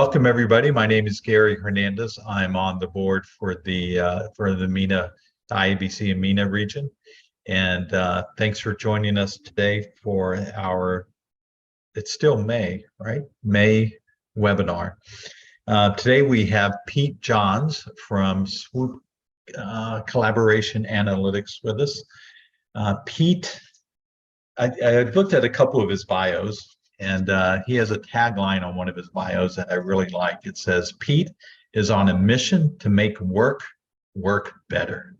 Welcome, everybody. My name is Gary Hernandez. I'm on the board for the MENA, the IABC EMENA region. And thanks for joining us today for it's still May, right? May webinar. Today we have Pete Johns from Swoop Collaboration Analytics with us. Pete, I looked at a couple of his bios, and he has a tagline on one of his bios that I really like. It says, Pete is on a mission to make work better.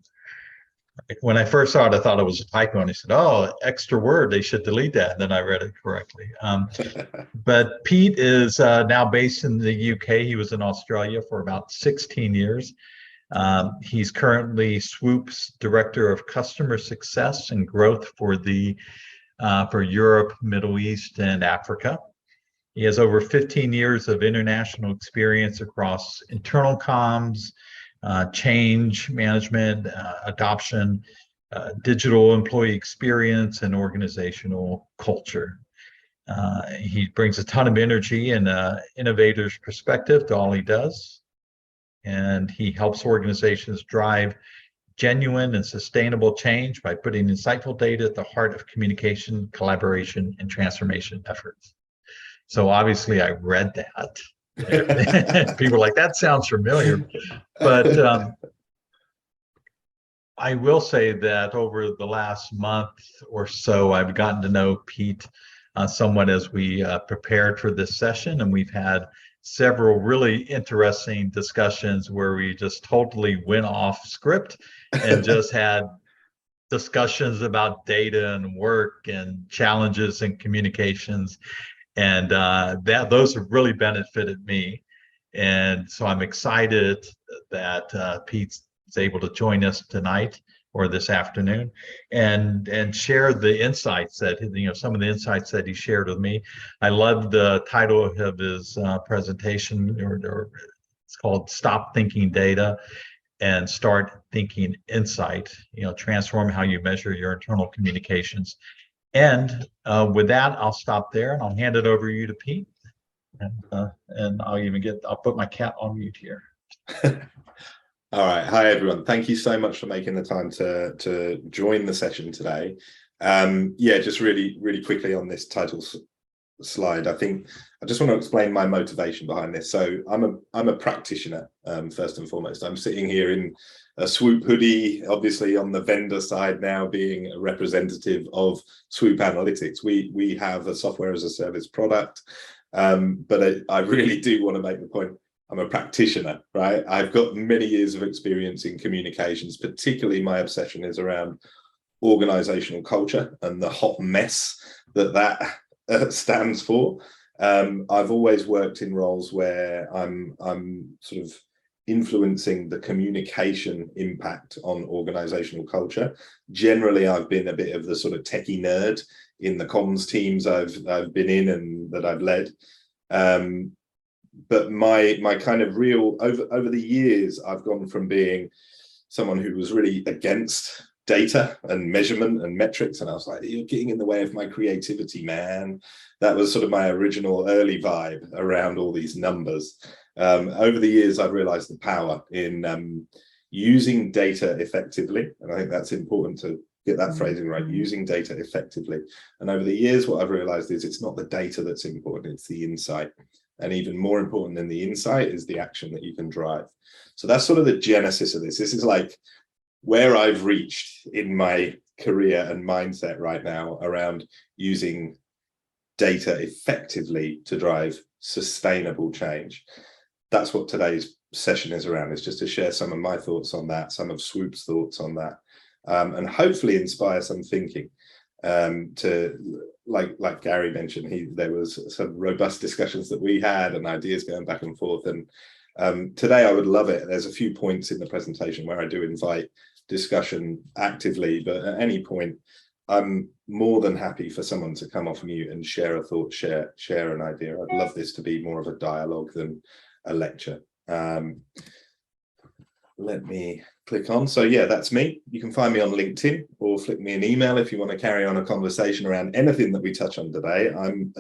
When I first saw it, I thought it was a typo, and I said, oh, extra word, they should delete that. And then I read it correctly. But Pete is now based in the UK. He was in Australia for about 16 years. He's currently Swoop's Director of Customer Success and Growth for Europe, Middle East, and Africa. He has over 15 years of international experience across internal comms, change management, adoption, digital employee experience, and organizational culture. He brings a ton of energy and innovator's perspective to all he does. And he helps organizations drive genuine and sustainable change by putting insightful data at the heart of communication, collaboration, and transformation efforts. So obviously I read that. People are like, that sounds familiar. But I will say that over the last month or so, I've gotten to know Pete somewhat as we prepared for this session, and we've had several really interesting discussions where we just totally went off script and just had discussions about data and work and challenges and communications. And those have really benefited me. And so I'm excited that Pete's able to join us tonight or this afternoon and share the insights that, some of the insights that he shared with me. I love the title of his presentation, or it's called Stop Thinking Data and Start Thinking Insight, transform how you measure your internal communications. And with that, I'll stop there and I'll hand it over to you to Pete. And I'll put my cat on mute here. All right. Hi, everyone. Thank you so much for making the time to join the session today. Just really quickly on this title slide, I think I just want to explain my motivation behind this. So I'm a practitioner, first and foremost. I'm sitting here in a Swoop hoodie, obviously on the vendor side now, being a representative of Swoop Analytics. We have a software as a service product, but I really do want to make the point, I'm a practitioner, right? I've got many years of experience in communications. Particularly my obsession is around organizational culture and the hot mess that stands for. I've always worked in roles where I'm sort of influencing the communication impact on organizational culture. Generally, I've been a bit of the sort of techie nerd in the comms teams I've been in and that I've led. But my kind of real, over the years, I've gone from being someone who was really against data and measurement and metrics, and I was like, you're getting in the way of my creativity, man. That was sort of my original early vibe around all these numbers. Over the years, I've realized the power in using data effectively, and I think that's important to get that phrasing right, using data effectively. And over the years, what I've realized is it's not the data that's important, it's the insight. And even more important than the insight is the action that you can drive. So that's sort of the genesis of this. This is like where I've reached in my career and mindset right now around using data effectively to drive sustainable change. That's what today's session is around, is just to share some of my thoughts on that, some of Swoop's thoughts on that, and hopefully inspire some thinking. To like Gary mentioned, there was some robust discussions that we had and ideas going back and forth. And today I would love it. There's a few points in the presentation where I do invite discussion actively, but at any point, I'm more than happy for someone to come off mute and share a thought, share an idea. I'd love this to be more of a dialogue than a lecture. Let me click on. So yeah, that's me. You can find me on LinkedIn or flick me an email if you want to carry on a conversation around anything that we touch on today. I'm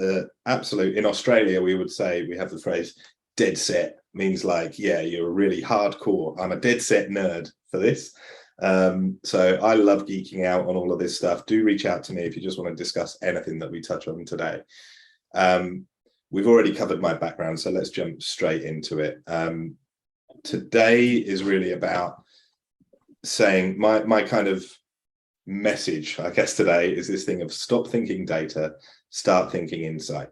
absolute, in Australia, we would say, we have the phrase dead set means like, yeah, you're really hardcore. I'm a dead set nerd for this. So I love geeking out on all of this stuff. Do reach out to me if you just want to discuss anything that we touch on today. We've already covered my background, so let's jump straight into it. Today is really about saying my kind of message, I guess, today is this thing of stop thinking data, start thinking insight.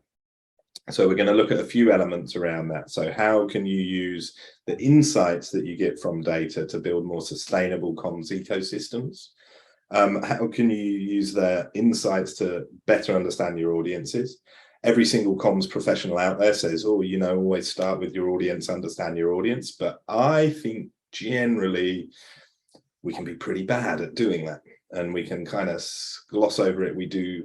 So we're going to look at a few elements around that. So how can you use the insights that you get from data to build more sustainable comms ecosystems? How can you use the insights to better understand your audiences? Every single comms professional out there says, oh, you know, always start with your audience, understand your audience. But I think generally we can be pretty bad at doing that. And we can kind of gloss over it. We do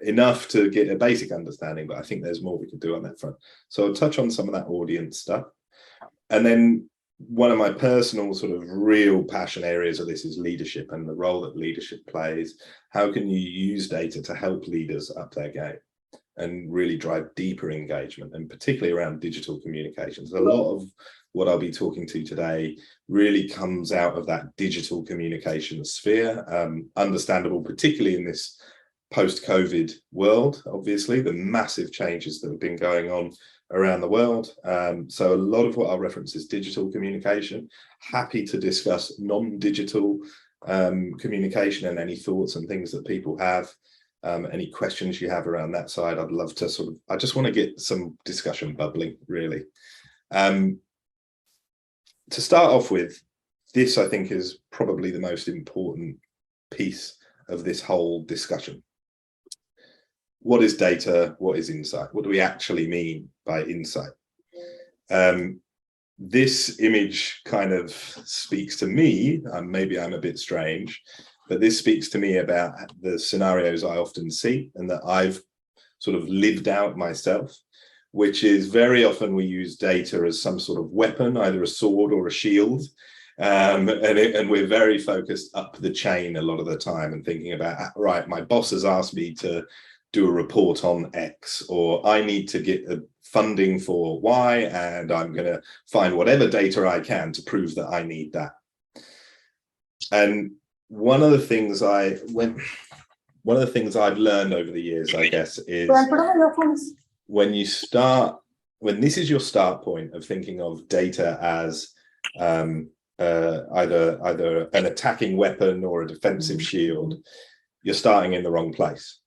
enough to get a basic understanding, but I think there's more we could do on that front. So I'll touch on some of that audience stuff. And then one of my personal sort of real passion areas of this is leadership and the role that leadership plays. How can you use data to help leaders up their game and really drive deeper engagement, and particularly around digital communications? A lot of what I'll be talking to today really comes out of that digital communication sphere, understandable, particularly in this post-COVID world, obviously, the massive changes that have been going on around the world. So a lot of what I'll reference is digital communication. Happy to discuss non-digital communication and any thoughts and things that people have. Any questions you have around that side, I'd love to I just want to get some discussion bubbling, really. To start off with, this I think is probably the most important piece of this whole discussion. What is data? What is insight? What do we actually mean by insight? This image kind of speaks to me, maybe I'm a bit strange, but this speaks to me about the scenarios I often see and that I've sort of lived out myself, which is very often we use data as some sort of weapon, either a sword or a shield. And we're very focused up the chain a lot of the time and thinking about, right, my boss has asked me to do a report on X, or I need to get funding for Y, and I'm going to find whatever data I can to prove that I need that. And one of the things I've learned over the years, I guess, is when this is your start point of thinking of data as either an attacking weapon or a defensive shield, you're starting in the wrong place.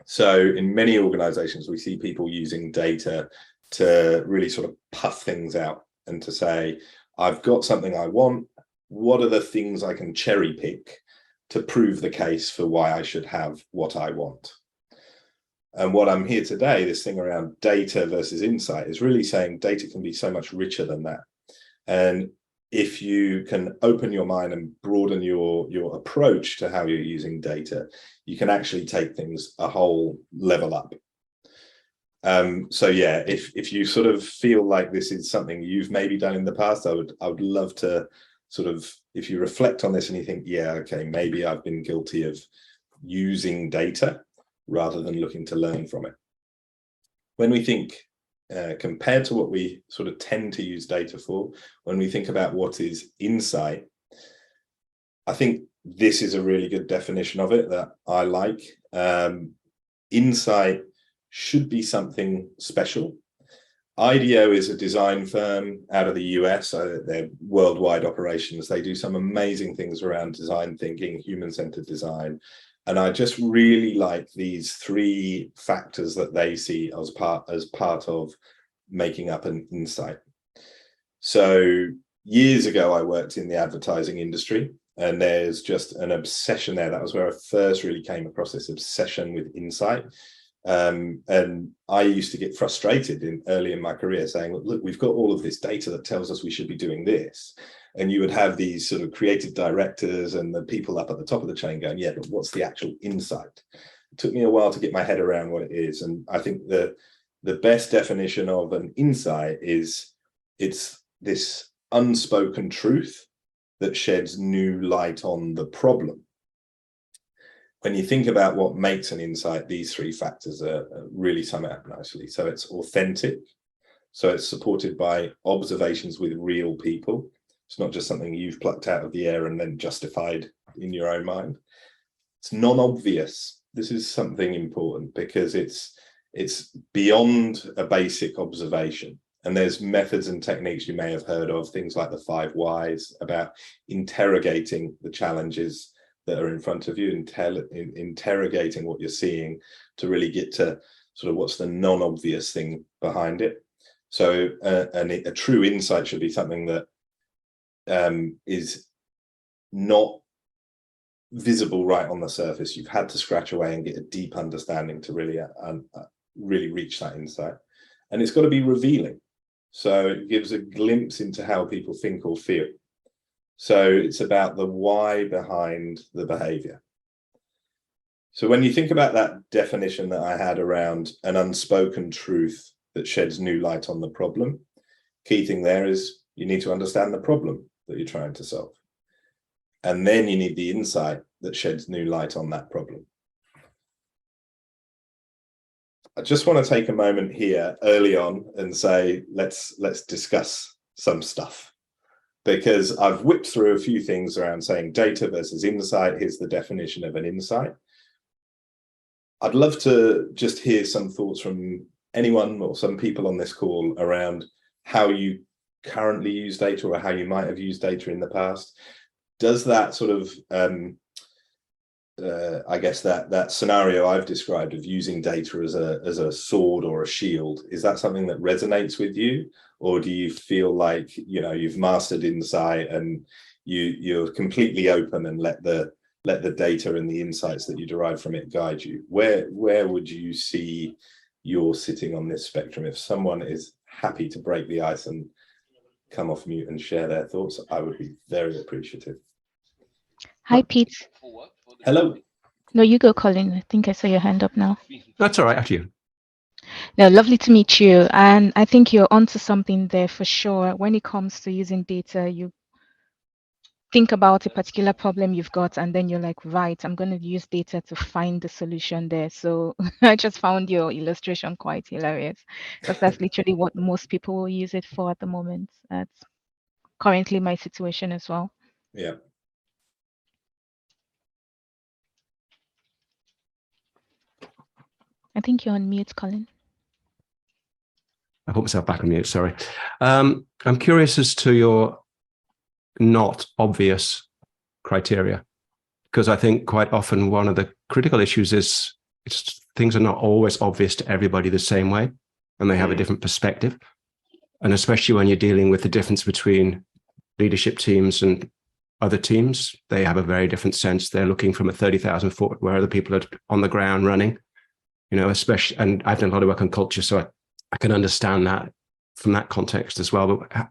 So in many organizations, we see people using data to really sort of puff things out and to say, I've got something I want. What are the things I can cherry pick to prove the case for why I should have what I want? And what I'm here today, this thing around data versus insight, is really saying data can be so much richer than that. And if you can open your mind and broaden your approach to how you're using data, you can actually take things a whole level up. So yeah, if you sort of feel like this is something you've maybe done in the past, I would love to sort of, if you reflect on this and you think, yeah, okay, maybe I've been guilty of using data rather than looking to learn from it. When we think, compared to what we sort of tend to use data for, when we think about what is insight, I think this is a really good definition of it that I like. Insight should be something special. IDEO is a design firm out of the US. They're worldwide operations. They do some amazing things around design thinking, human-centered design. And I just really like these three factors that they see as part of making up an insight. So years ago, I worked in the advertising industry, and there's just an obsession there. That was where I first really came across this obsession with insight. And I used to get frustrated early in my career saying, look, we've got all of this data that tells us we should be doing this. And you would have these sort of creative directors and the people up at the top of the chain going, yeah, but what's the actual insight? It took me a while to get my head around what it is. And I think the best definition of an insight is it's this unspoken truth that sheds new light on the problem. When you think about what makes an insight, these three factors are really sum it up nicely. So it's authentic, So it's supported by observations with real people. It's not just something you've plucked out of the air and then justified in your own mind. It's non-obvious. This is something important because it's beyond a basic observation. And there's methods and techniques you may have heard of, things like the 5 whys, about interrogating the challenges that are in front of you, interrogating what you're seeing to really get to sort of what's the non-obvious thing behind it. So a true insight should be something that is not visible right on the surface. You've had to scratch away and get a deep understanding to really reach that insight. And it's got to be revealing. So it gives a glimpse into how people think or feel. So it's about the why behind the behavior. So when you think about that definition that I had around an unspoken truth that sheds new light on the problem, key thing there is you need to understand the problem that you're trying to solve. And then you need the insight that sheds new light on that problem. I just want to take a moment here early on and say, let's discuss some stuff, because I've whipped through a few things around saying data versus insight. Here's the definition of an insight. I'd love to just hear some thoughts from anyone or some people on this call around how you currently use data or how you might have used data in the past. Does that sort of, I guess that scenario I've described of using data as a sword or a shield, is that something that resonates with you? Or do you feel like, you know, you've mastered insight and you're completely open and let the data and the insights that you derive from it guide you? Where would you see you're sitting on this spectrum? If someone is happy to break the ice and come off mute and share their thoughts, I would be very appreciative. Hi, Pete. Hello. No, you go, Colin. I think I saw your hand up now. That's all right, after you. No, lovely to meet you. And I think you're onto something there for sure. When it comes to using data, you think about a particular problem you've got, and then you're like, right, I'm going to use data to find the solution there. So I just found your illustration quite hilarious, because that's literally what most people will use it for at the moment. That's currently my situation as well. Yeah. I think you're on mute, Colin. I put myself back on mute, sorry. I'm curious as to your not obvious criteria, because I think quite often one of the critical issues is things are not always obvious to everybody the same way, and they have a different perspective. And especially when you're dealing with the difference between leadership teams and other teams, they have a very different sense. They're looking from a 30,000 foot where other people are on the ground running, you know, especially, and I've done a lot of work on culture, so I can understand that from that context as well. But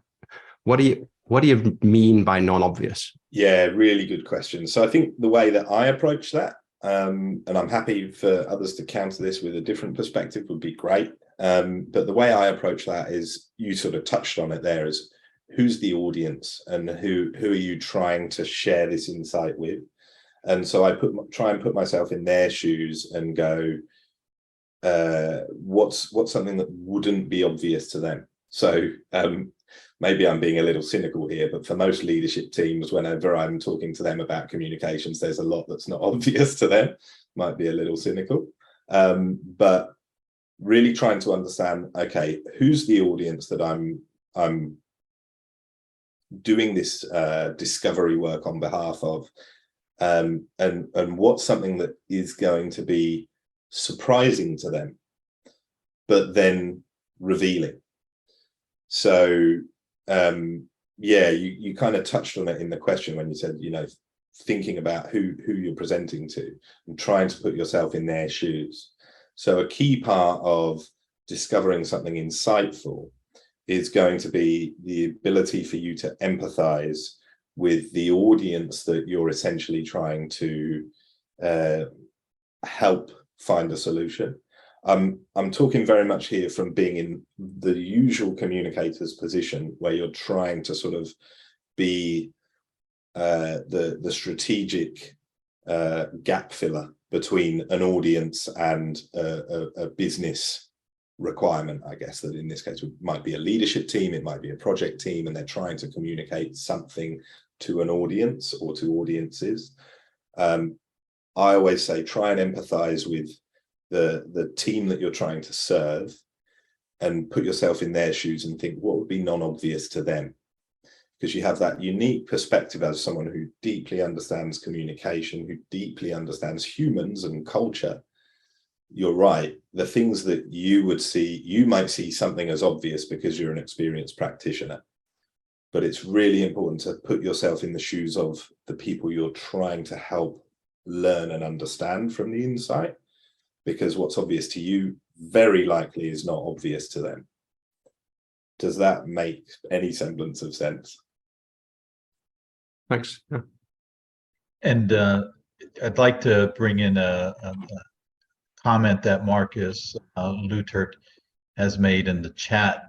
what do you mean by non-obvious? Yeah, really good question. So I think the way that I approach that, and I'm happy for others to counter this with a different perspective, would be great. But the way I approach that is, you sort of touched on it there, is who's the audience and who are you trying to share this insight with? And so I try and put myself in their shoes and go, what's something that wouldn't be obvious to them? So maybe I'm being a little cynical here, but for most leadership teams, whenever I'm talking to them about communications, there's a lot that's not obvious to them. Might be a little cynical, but really trying to understand, okay, who's the audience that I'm doing this discovery work on behalf of, and what's something that is going to be surprising to them, but then revealing. So yeah, you kind of touched on it in the question when you said, you know, thinking about who you're presenting to and trying to put yourself in their shoes. So a key part of discovering something insightful is going to be the ability for you to empathize with the audience that you're essentially trying to help find a solution. I'm talking very much here from being in the usual communicator's position, where you're trying to sort of be the strategic gap filler between an audience and a business requirement, I guess, that in this case it might be a leadership team, it might be a project team, and they're trying to communicate something to an audience or to audiences. I always say try and empathize with the team that you're trying to serve and put yourself in their shoes and think what would be non-obvious to them, because you have that unique perspective as someone who deeply understands communication, who deeply understands humans and culture. You're right, the things that you would see, you might see something as obvious because you're an experienced practitioner, but it's really important to put yourself in the shoes of the people you're trying to help learn and understand from the insight, because what's obvious to you very likely is not obvious to them. Does that make any semblance of sense? Thanks. Yeah. And I'd like to bring in a comment that Marcus Lutert has made in the chat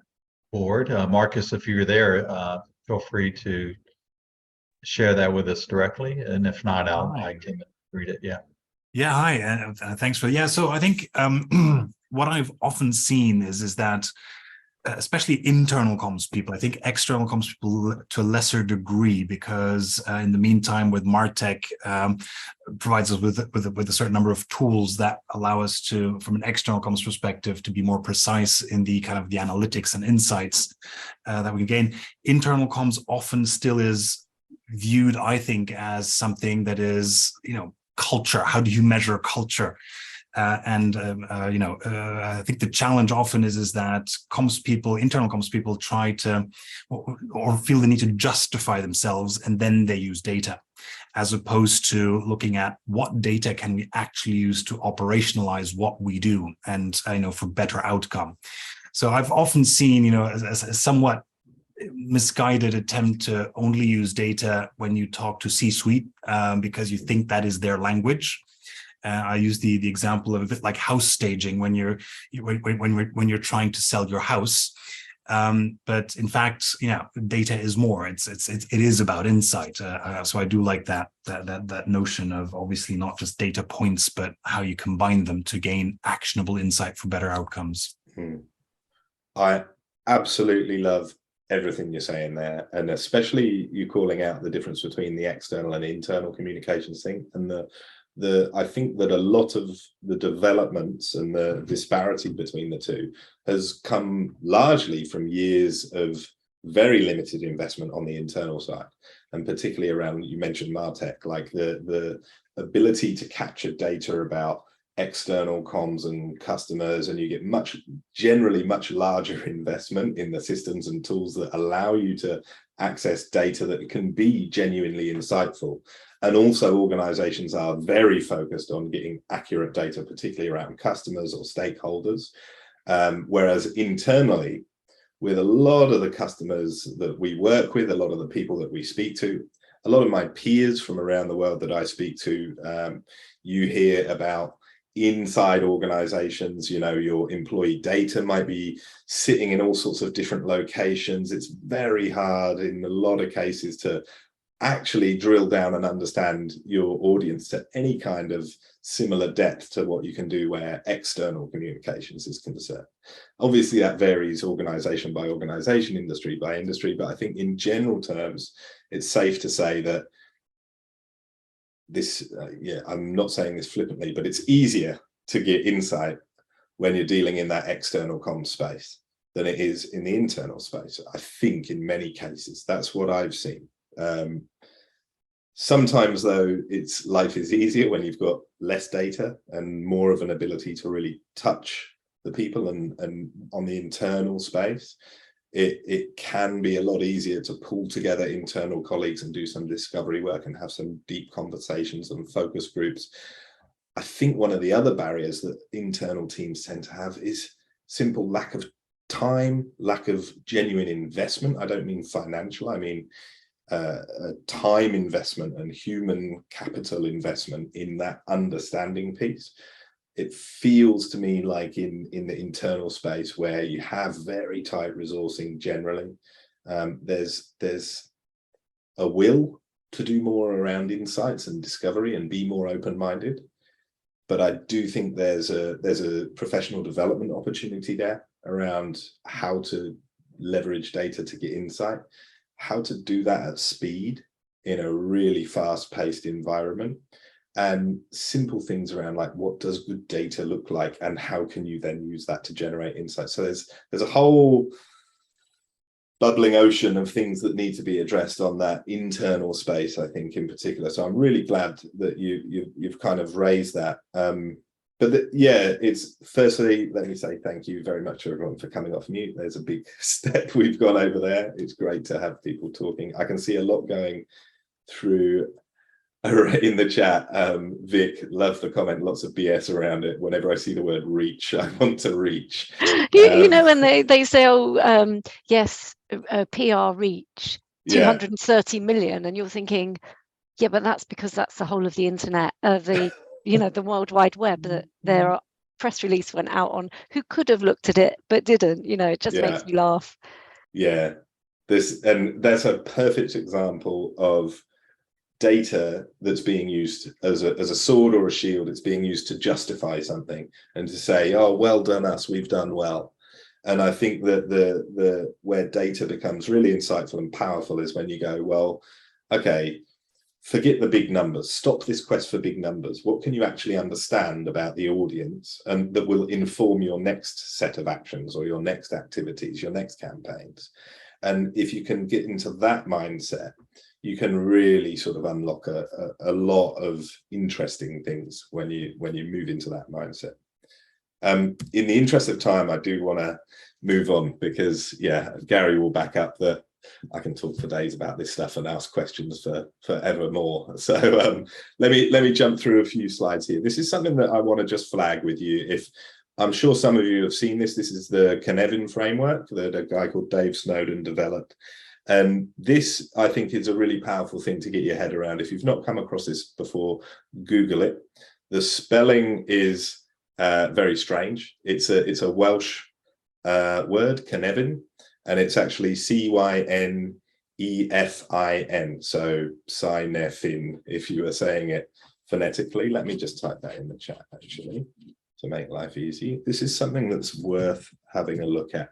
board. Marcus, if you're there, feel free to share that with us directly. And if not, I can read it. Yeah. Yeah, hi, thanks for, yeah, so I think what I've often seen is that, especially internal comms people, I think external comms people to a lesser degree, because in the meantime, with MarTech provides us with a certain number of tools that allow us to, from an external comms perspective, to be more precise in the kind of the analytics and insights that we gain. Internal comms often still is viewed, I think, as something that is, you know, culture. How do you measure culture? I think the challenge often is that comms people, internal comms people, try to or feel the need to justify themselves, and then they use data, as opposed to looking at what data can we actually use to operationalize what we do, and for better outcome. So I've often seen, a somewhat misguided attempt to only use data when you talk to C-suite, because you think that is their language. I use the example of a bit like house staging when you're trying to sell your house, but in fact, data is more. It is about insight. So I do like that notion of obviously not just data points, but how you combine them to gain actionable insight for better outcomes. I absolutely love everything you're saying there, and especially you calling out the difference between the external and internal communications thing, and I think that a lot of the developments and the disparity between the two has come largely from years of very limited investment on the internal side, and particularly around, you mentioned MarTech, like the ability to capture data about external comms and customers, and you get generally much larger investment in the systems and tools that allow you to access data that can be genuinely insightful. And also organizations are very focused on getting accurate data, particularly around customers or stakeholders. Whereas internally, with a lot of the customers that we work with, a lot of the people that we speak to, a lot of my peers from around the world that I speak to, you hear about inside organizations, your employee data might be sitting in all sorts of different locations. It's very hard in a lot of cases to actually drill down and understand your audience to any kind of similar depth to what you can do where external communications is concerned. Obviously that varies organization by organization, industry by industry, but I think in general terms, it's safe to say that this, I'm not saying this flippantly, but it's easier to get insight when you're dealing in that external comms space than it is in the internal space. I think in many cases, that's what I've seen. Sometimes though, life is easier when you've got less data and more of an ability to really touch the people, and on the internal space, it can be a lot easier to pull together internal colleagues and do some discovery work and have some deep conversations and focus groups. I think one of the other barriers that internal teams tend to have is simple lack of time, lack of genuine investment. I don't mean financial, I mean time investment and human capital investment in that understanding piece. It feels to me like in the internal space where you have very tight resourcing generally, there's a will to do more around insights and discovery and be more open-minded. but I do think there's a professional development opportunity there around how to leverage data to get insight, how to do that at speed in a really fast-paced environment, and simple things around like, what does good data look like, and how can you then use that to generate insight? So there's a whole bubbling ocean of things that need to be addressed on that internal space, I think, in particular. So I'm really glad that you've kind of raised that. Yeah, it's firstly, let me say thank you very much to everyone for coming off mute. There's a big step we've gone over there. It's great to have people talking. I can see a lot going through in the chat. Vic, love the comment, lots of BS around it. Whenever I see the word reach, I want to reach. You know, when they say, oh, yes, PR reach 230 million, and you're thinking, yeah, but that's because that's the whole of the internet, the World Wide Web, that their press release went out on. Who could have looked at it but didn't? It just makes me laugh. Yeah, and that's a perfect example of data that's being used as a sword or a shield. It's being used to justify something and to say, oh, well done us, we've done well. And I think that where data becomes really insightful and powerful is when you go, well, okay, forget the big numbers, stop this quest for big numbers. What can you actually understand about the audience, and that will inform your next set of actions or your next activities, your next campaigns? And if you can get into that mindset, you can really sort of unlock a lot of interesting things when you move into that mindset. In the interest of time, I do want to move on because, yeah, Gary will back up that I can talk for days about this stuff and ask questions for forever more. So let me jump through a few slides here. This is something that I want to just flag with you. If I'm sure some of you have seen this. This is the Cynefin framework that a guy called Dave Snowden developed. And this, I think, is a really powerful thing to get your head around. If you've not come across this before, Google it. The spelling is very strange. It's a Welsh word, Cynefin, and it's actually Cynefin. So Cynefin, if you were saying it phonetically. Let me just type that in the chat, actually, to make life easy. This is something that's worth having a look at.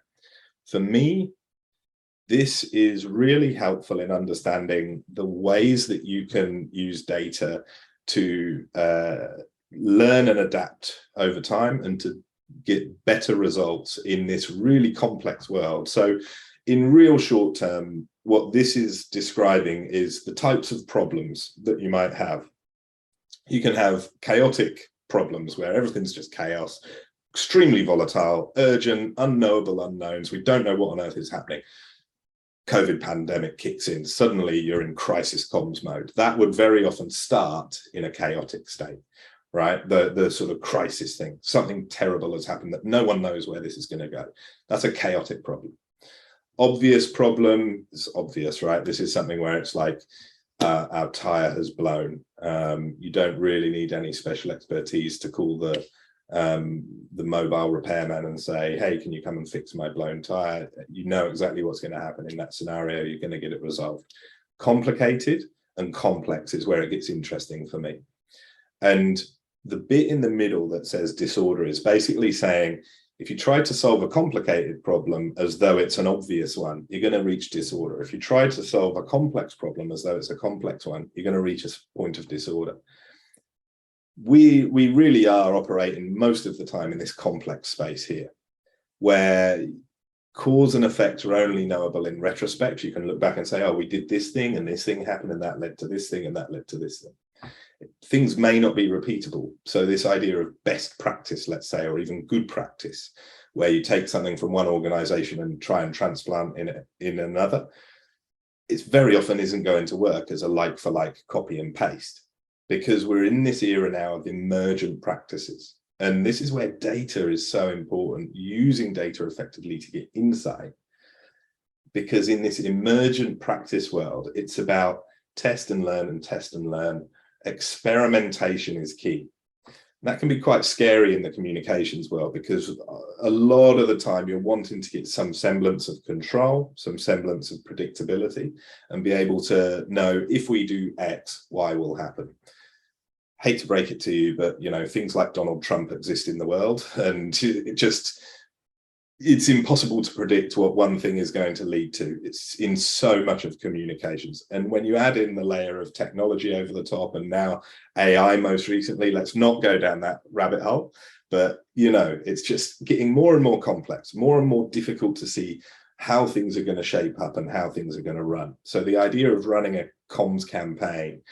For me, this is really helpful in understanding the ways that you can use data to learn and adapt over time and to get better results in this really complex world. So in real short term, what this is describing is the types of problems that you might have. You can have chaotic problems where everything's just chaos, extremely volatile, urgent, unknowable unknowns. We don't know what on earth is happening. COVID pandemic kicks in, suddenly you're in crisis comms mode. That would very often start in a chaotic state, right? The sort of crisis thing, something terrible has happened that no one knows where this is going to go. That's a chaotic problem. Obvious problem is obvious, right? This is something where it's like our tire has blown. You don't really need any special expertise to call the mobile repairman and say, hey, can you come and fix my blown tire? You know exactly what's going to happen in that scenario. You're going to get it resolved. Complicated and complex is where it gets interesting for me. And the bit in the middle that says disorder is basically saying, if you try to solve a complicated problem as though it's an obvious one, you're going to reach disorder. If you try to solve a complex problem as though it's a complex one, you're going to reach a point of disorder. We really are operating most of the time in this complex space here, where cause and effect are only knowable in retrospect. You can look back and say, oh, we did this thing and this thing happened and that led to this thing and that led to this thing. Things may not be repeatable. So this idea of best practice, let's say, or even good practice, where you take something from one organization and try and transplant in another, it very often isn't going to work as a like-for-like copy and paste, because we're in this era now of emergent practices. And this is where data is so important, using data effectively to get insight. Because in this emergent practice world, it's about test and learn and test and learn. Experimentation is key. That can be quite scary in the communications world, because a lot of the time you're wanting to get some semblance of control, some semblance of predictability, and be able to know if we do X, Y will happen. hate to break it to you, but things like Donald Trump exist in the world, and it's impossible to predict what one thing is going to lead to. It's in so much of communications. And when you add in the layer of technology over the top, and now AI most recently, let's not go down that rabbit hole, but it's just getting more and more complex, more and more difficult to see how things are going to shape up and how things are going to run. So the idea of running a comms campaign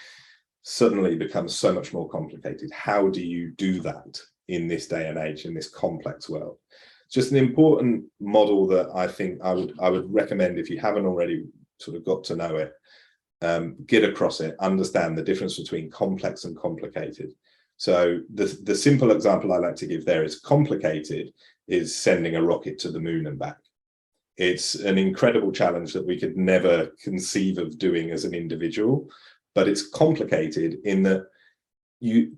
suddenly becomes so much more complicated. How do you do that in this day and age, in this complex world? It's just an important model that I think I would recommend, if you haven't already sort of got to know it, get across it, understand the difference between complex and complicated. So the simple example I like to give there is complicated is sending a rocket to the moon and back. It's an incredible challenge that we could never conceive of doing as an individual, but it's complicated in that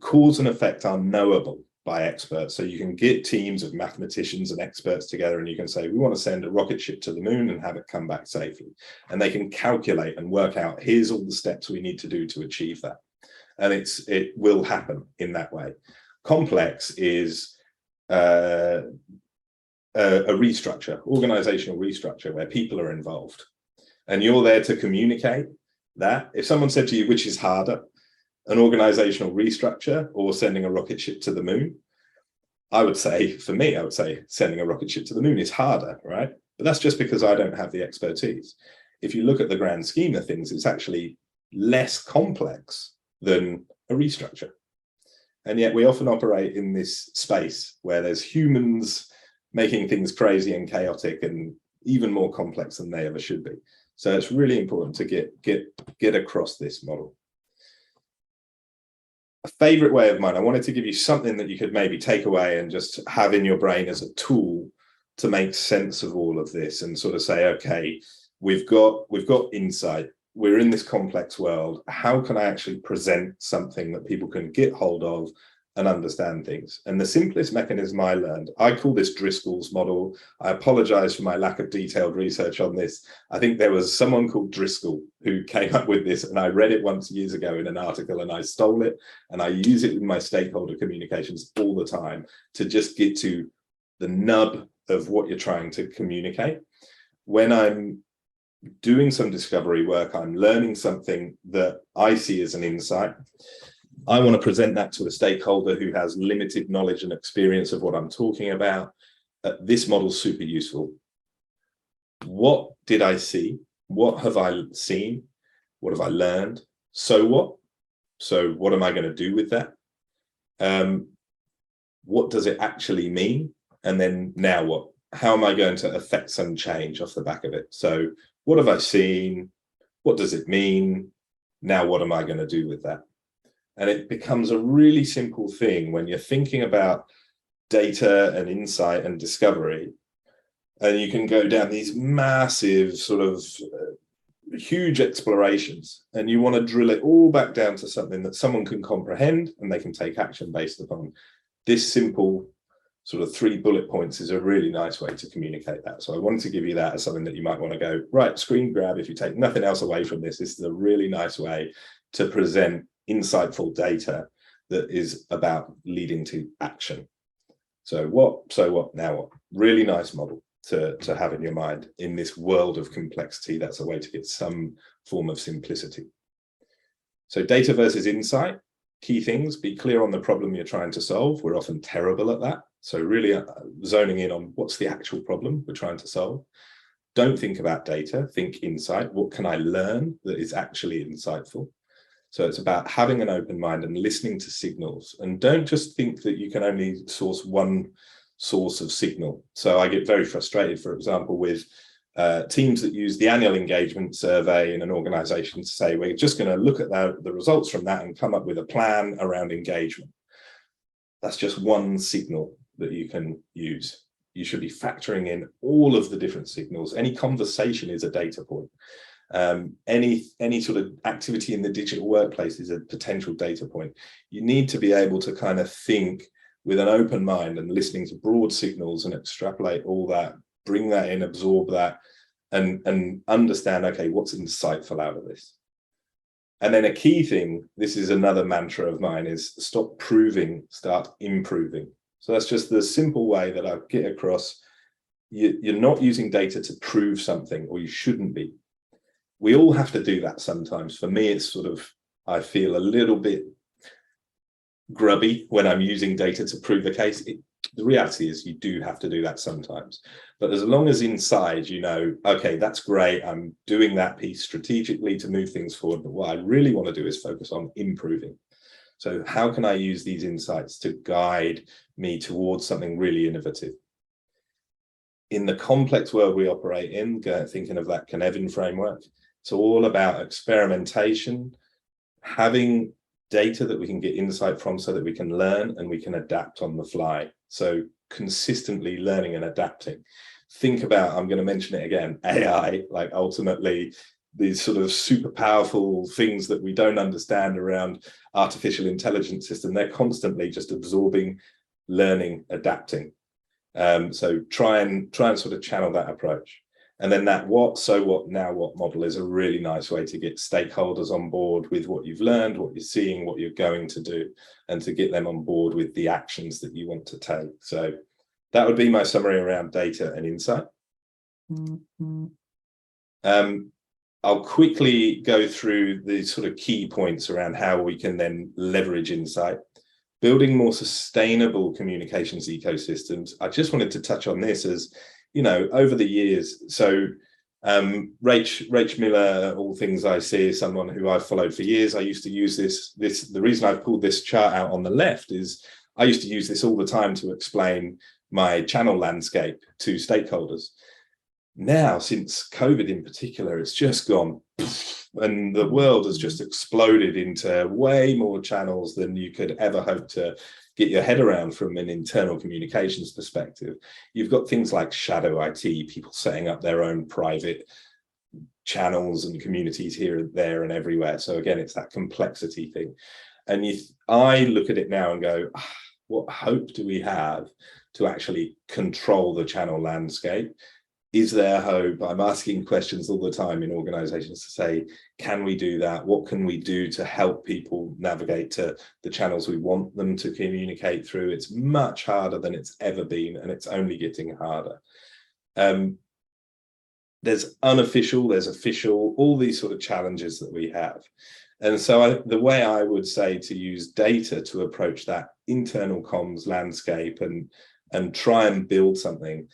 cause and effect are knowable by experts. So you can get teams of mathematicians and experts together, and you can say, we want to send a rocket ship to the moon and have it come back safely. And they can calculate and work out, here's all the steps we need to do to achieve that. And it will happen in that way. Complex is a restructure, organizational restructure, where people are involved. And you're there to communicate that. If someone said to you, which is harder, an organizational restructure or sending a rocket ship to the moon, I would say sending a rocket ship to the moon is harder, right? But that's just because I don't have the expertise. If you look at the grand scheme of things, it's actually less complex than a restructure. And yet we often operate in this space where there's humans making things crazy and chaotic and even more complex than they ever should be. So it's really important to get across this model. A favorite way of mine, I wanted to give you something that you could maybe take away and just have in your brain as a tool to make sense of all of this and sort of say, okay, we've got insight. We're in this complex world. How can I actually present something that people can get hold of and understand things? And the simplest mechanism I learned, I call this Driscoll's model. I apologize for my lack of detailed research on this. I think there was someone called Driscoll who came up with this, and I read it once years ago in an article, and I stole it, and I use it in my stakeholder communications all the time to just get to the nub of what you're trying to communicate. When I'm doing some discovery work, I'm learning something that I see as an insight. I want to present that to a stakeholder who has limited knowledge and experience of what I'm talking about. This model's super useful. What did I see? What have I seen? What have I learned? So what? So what am I going to do with that? What does it actually mean? And then now what? How am I going to affect some change off the back of it? So what have I seen? What does it mean? Now what am I going to do with that? And it becomes a really simple thing when you're thinking about data and insight and discovery, and you can go down these massive sort of huge explorations, and you want to drill it all back down to something that someone can comprehend and they can take action based upon. This simple sort of 3 bullet points is a really nice way to communicate that. So I wanted to give you that as something that you might want to go, right, screen grab. If you take nothing else away from this, this is a really nice way to present insightful data that is about leading to action. So what, now what? Really nice model to have in your mind in this world of complexity. That's a way to get some form of simplicity. So data versus insight, key things, be clear on the problem you're trying to solve. We're often terrible at that. So really zoning in on what's the actual problem we're trying to solve. Don't think about data, think insight. What can I learn that is actually insightful? So it's about having an open mind and listening to signals. And don't just think that you can only source one source of signal. So I get very frustrated, for example, with teams that use the annual engagement survey in an organization to say, we're just going to look at the results from that and come up with a plan around engagement. That's just one signal that you can use. You should be factoring in all of the different signals. Any conversation is a data point. Any sort of activity in the digital workplace is a potential data point. You need to be able to kind of think with an open mind and listening to broad signals and extrapolate all that, bring that in, absorb that, and understand, okay, what's insightful out of this? And then a key thing, this is another mantra of mine, is stop proving, start improving. So that's just the simple way that I get across. You're not using data to prove something, or you shouldn't be. We all have to do that sometimes. For me, it's sort of, I feel a little bit grubby when I'm using data to prove a case. The reality is you do have to do that sometimes. But as long as inside, you know, okay, that's great, I'm doing that piece strategically to move things forward. But what I really want to do is focus on improving. So how can I use these insights to guide me towards something really innovative? In the complex world we operate in, thinking of that Cynefin framework, it's all about experimentation, having data that we can get insight from so that we can learn and we can adapt on the fly. So consistently learning and adapting. Think about, I'm going to mention it again, AI, like ultimately these sort of super powerful things that we don't understand around artificial intelligence system. They're constantly just absorbing, learning, adapting. So try and sort of channel that approach. And then that what, so what, now what model is a really nice way to get stakeholders on board with what you've learned, what you're seeing, what you're going to do, and to get them on board with the actions that you want to take. So that would be my summary around data and insight. I'll quickly go through the sort of key points around how we can then leverage insight. Building more sustainable communications ecosystems. I just wanted to touch on this as, you know, over the years. So Rach Miller, all things I see, is someone who I've followed for years. I used to use this. The reason I've pulled this chart out on the left is I used to use this all the time to explain my channel landscape to stakeholders. Now, since COVID in particular, it's just gone, and the world has just exploded into way more channels than you could ever hope to get your head around from an internal communications perspective. You've got things like shadow IT, people setting up their own private channels and communities here, there, and everywhere. So again, it's that complexity thing. And I look at it now and go, what hope do we have to actually control the channel landscape? Is there hope? I'm asking questions all the time in organizations to say, can we do that? What can we do to help people navigate to the channels we want them to communicate through? It's much harder than it's ever been, and it's only getting harder. There's unofficial, there's official, all these sort of challenges that we have. And so the way I would say to use data to approach that internal comms landscape and try and build something,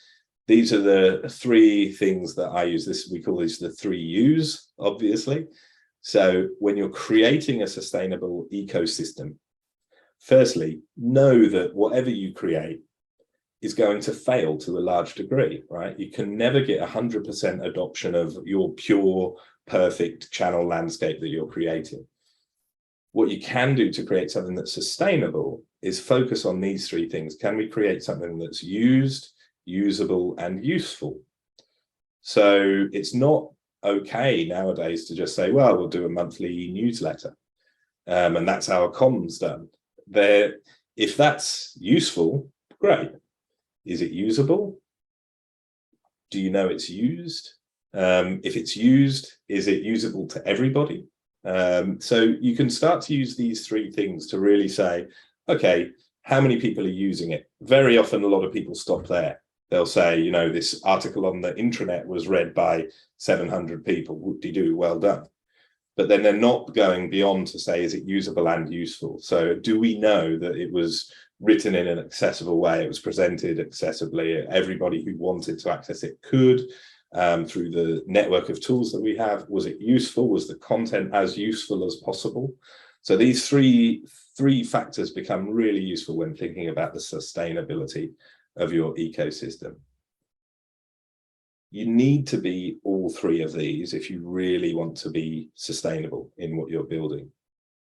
these are the three things that I use. We call these the 3 U's, obviously. So when you're creating a sustainable ecosystem, firstly, know that whatever you create is going to fail to a large degree, right? You can never get 100% adoption of your pure, perfect channel landscape that you're creating. What you can do to create something that's sustainable is focus on these 3 things. Can we create something that's used, usable, and useful? So it's not okay nowadays to just say, well, we'll do a monthly newsletter, and that's our comms done. If that's useful, great. Is it usable? Do you know it's used? If it's used, is it usable to everybody? So you can start to use these 3 things to really say, okay, how many people are using it? Very often, a lot of people stop there. They'll say, you know, this article on the intranet was read by 700 people. Whoop-de-doo, well done. But then they're not going beyond to say, is it usable and useful? So do we know that it was written in an accessible way? It was presented accessibly. Everybody who wanted to access it could, through the network of tools that we have. Was it useful? Was the content as useful as possible? So these three factors become really useful when thinking about the sustainability of your ecosystem. You need to be all 3 of these if you really want to be sustainable in what you're building.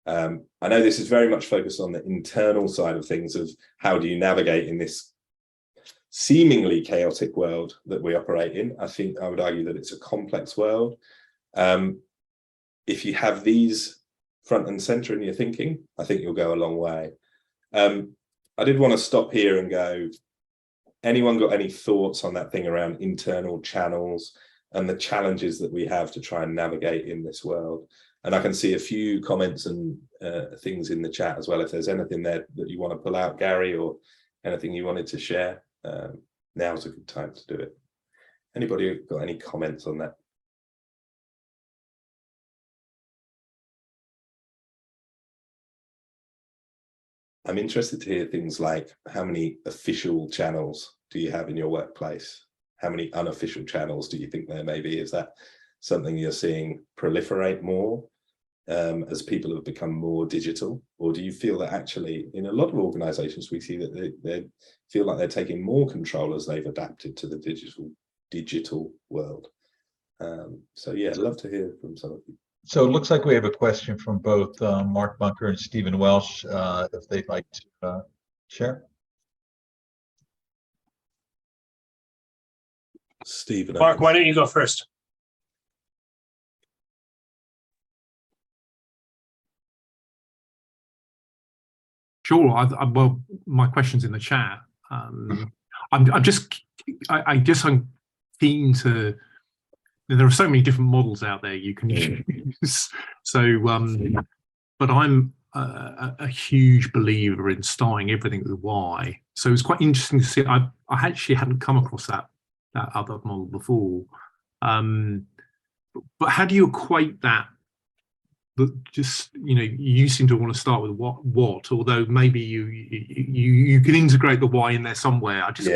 I know this is very much focused on the internal side of things, of how do you navigate in this seemingly chaotic world that we operate in. I think I would argue that it's a complex world. If you have these front and center in your thinking, I think you'll go a long way. I did want to stop here and go, anyone got any thoughts on that thing around internal channels? and the challenges that we have to try and navigate in this world. And I can see a few comments and things in the chat as well. If there's anything there that you want to pull out, Gary, or anything you wanted to share, now's a good time to do it. Anybody got any comments on that? I'm interested to hear things like, how many official channels do you have in your workplace? How many unofficial channels do you think there may be? Is that something you're seeing proliferate more as people have become more digital? Or do you feel that actually in a lot of organizations, we see that they feel like they're taking more control as they've adapted to the digital world? So yeah, I'd love to hear from some of you. So it looks like we have a question from both Mark Bunker and Stephen Welsh, if they'd like to share. Stephen. Mark, why don't you go first? Sure. Well, my question's in the chat. I guess I'm keen to. There are so many different models out there you can use. So, but I'm a huge believer in starting everything with why. So it's quite interesting to see. I actually hadn't come across that other model before. But how do you equate that? But just, you seem to want to start with what, although maybe you can integrate the why in there somewhere. I just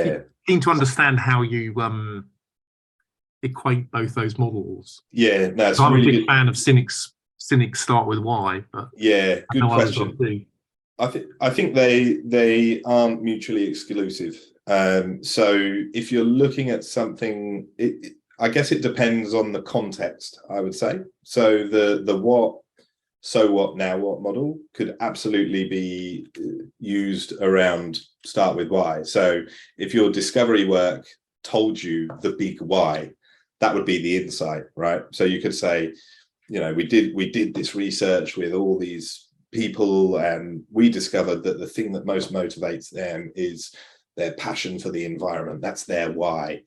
keen to understand how you equate both those models. Yeah, no, it's I'm really a big good. fan of cynics start with why, but yeah, good question. I think they aren't mutually exclusive. So if you're looking at something, I guess it depends on the context, I would say. So the what, so what, now what model could absolutely be used around start with why. So if your discovery work told you the big why, that would be the insight, right? So you could say, we did this research with all these people, and we discovered that the thing that most motivates them is their passion for the environment. That's their why.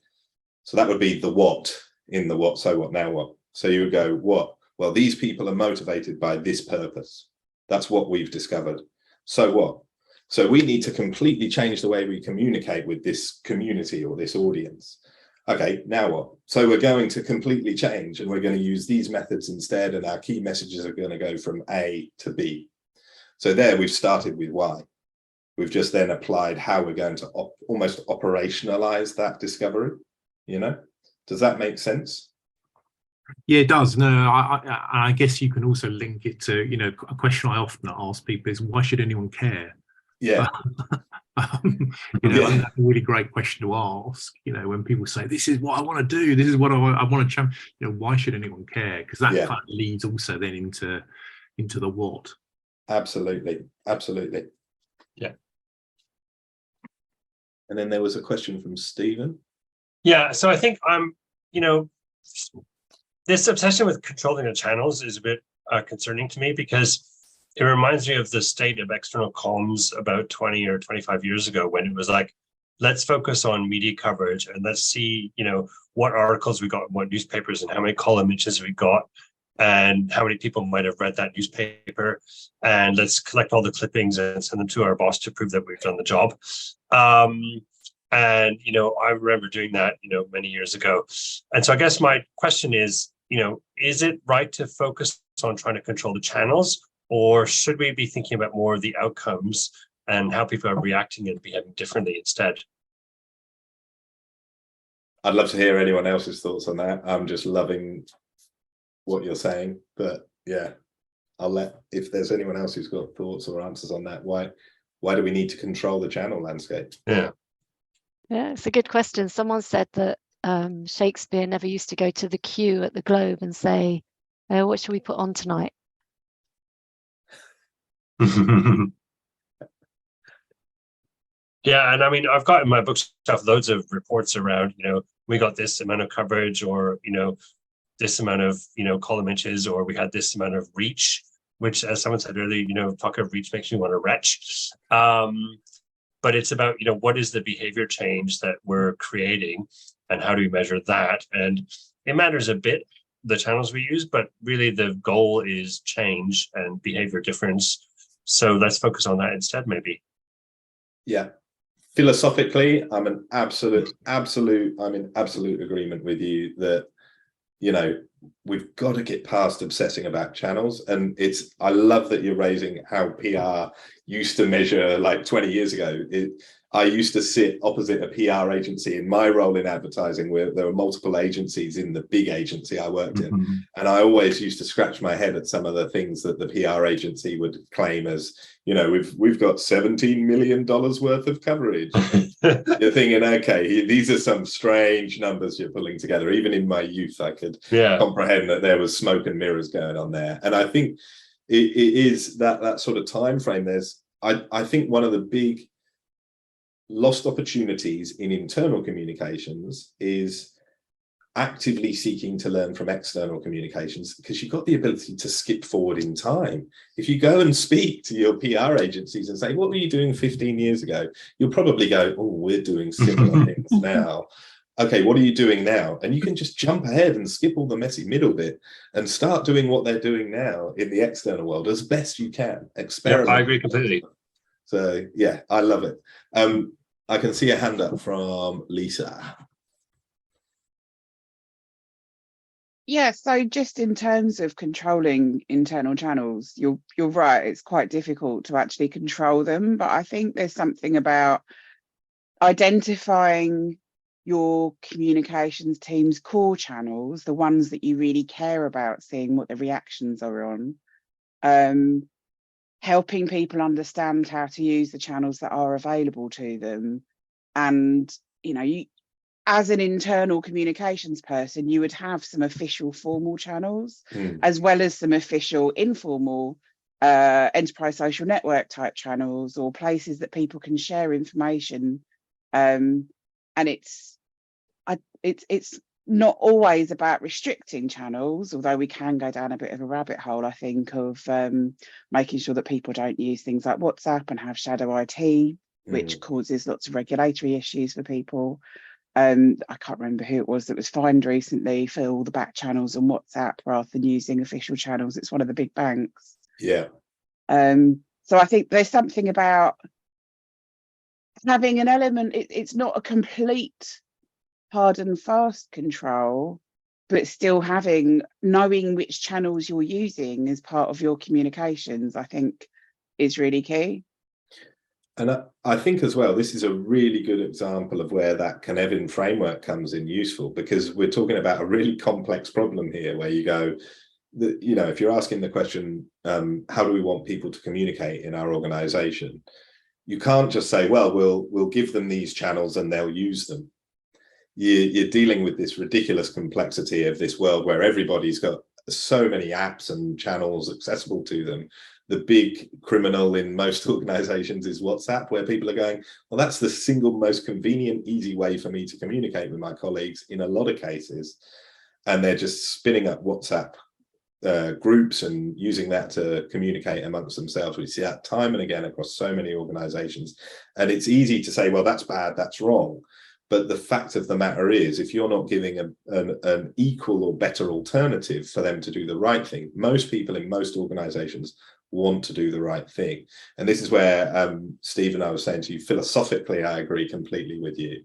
So that would be the what in the what, so what, now what. So you would go, what? Well, these people are motivated by this purpose. That's what we've discovered. So what? So we need to completely change the way we communicate with this community or this audience. Okay, now what? So we're going to completely change, and we're going to use these methods instead, and our key messages are going to go from A to B. So there we've started with why. We've just then applied how we're going to almost operationalize that discovery. Does that make sense? Yeah, it does. No, I guess you can also link it to, a question I often ask people is, why should anyone care? Yeah. That's a really great question to ask. When people say, this is what I want to do, this is what I want to champion, why should anyone care? Because that kind of leads also then into the what. Absolutely. Yeah. And then there was a question from Stephen. Yeah, so I think this obsession with controlling the channels is a bit concerning to me, because it reminds me of the state of external comms about 20 or 25 years ago, when it was like, let's focus on media coverage and let's see, what articles we got, what newspapers, and how many column inches we got, and how many people might have read that newspaper, and let's collect all the clippings and send them to our boss to prove that we've done the job. And I remember doing that many years ago. And so I guess my question is it right to focus on trying to control the channels, or should we be thinking about more of the outcomes and how people are reacting and behaving differently instead? I'd love to hear anyone else's thoughts on that. I'm just loving what you're saying, but yeah, if there's anyone else who's got thoughts or answers on that, why do we need to control the channel landscape? Yeah, it's a good question. Someone said that Shakespeare never used to go to the queue at the Globe and say, what should we put on tonight? Yeah, and I mean, I've got in my bookshelf loads of reports around, we got this amount of coverage, or, this amount of, column inches, or we had this amount of reach, which, as someone said earlier, talk of reach makes me want to retch. But it's about, what is the behavior change that we're creating, and how do we measure that? And, it matters a bit, the channels we use, but really the goal is change and behavior difference. So let's focus on that instead, maybe. Yeah. Philosophically, I'm in absolute agreement with you that, you know, we've got to get past obsessing about channels. And I love that you're raising how PR used to measure like 20 years ago. I used to sit opposite a PR agency in my role in advertising, where there were multiple agencies in the big agency I worked in. And I always used to scratch my head at some of the things that the PR agency would claim as, you know, we've got $17 million worth of coverage. You're thinking, okay, these are some strange numbers you're pulling together. Even in my youth, I could comprehend that there was smoke and mirrors going on there. And I think it is that sort of time frame. I think one of the big lost opportunities in internal communications is actively seeking to learn from external communications, because you've got the ability to skip forward in time. If you go and speak to your PR agencies and say, what were you doing 15 years ago? You'll probably go, oh, we're doing similar things now. Okay, what are you doing now? And you can just jump ahead and skip all the messy middle bit and start doing what they're doing now in the external world as best you can. Experiment. I agree completely. So yeah, I love it. I can see a hand up from Lisa. Yeah, so just in terms of controlling internal channels, you're right, it's quite difficult to actually control them, but I think there's something about identifying your communications team's core channels, the ones that you really care about, seeing what the reactions are on, helping people understand how to use the channels that are available to them. And, you know, as an internal communications person, you would have some official formal channels, as well as some official informal enterprise social network type channels, or places that people can share information. And it's not always about restricting channels, although we can go down a bit of a rabbit hole, I think, of making sure that people don't use things like WhatsApp and have shadow IT, which causes lots of regulatory issues for people. I can't remember who it was that was fined recently for all the back channels on WhatsApp rather than using official channels. It's one of the big banks. Yeah. So I think there's something about having an element. It's not a complete hard and fast control, but still knowing which channels you're using as part of your communications, I think, is really key. And I think as well, this is a really good example of where that Connect framework comes in useful, because we're talking about a really complex problem here, where you go, you know, if you're asking the question, how do we want people to communicate in our organization? You can't just say, well, we'll give them these channels and they'll use them. You're dealing with this ridiculous complexity of this world where everybody's got so many apps and channels accessible to them. The big criminal in most organizations is WhatsApp, where people are going, well, that's the single most convenient, easy way for me to communicate with my colleagues in a lot of cases. And they're just spinning up WhatsApp groups and using that to communicate amongst themselves. We see that time and again across so many organizations. And it's easy to say, well, that's bad, that's wrong. But the fact of the matter is, if you're not giving an equal or better alternative for them to do the right thing, most people in most organizations want to do the right thing. And this is where, Stephen, I was saying to you, philosophically, I agree completely with you.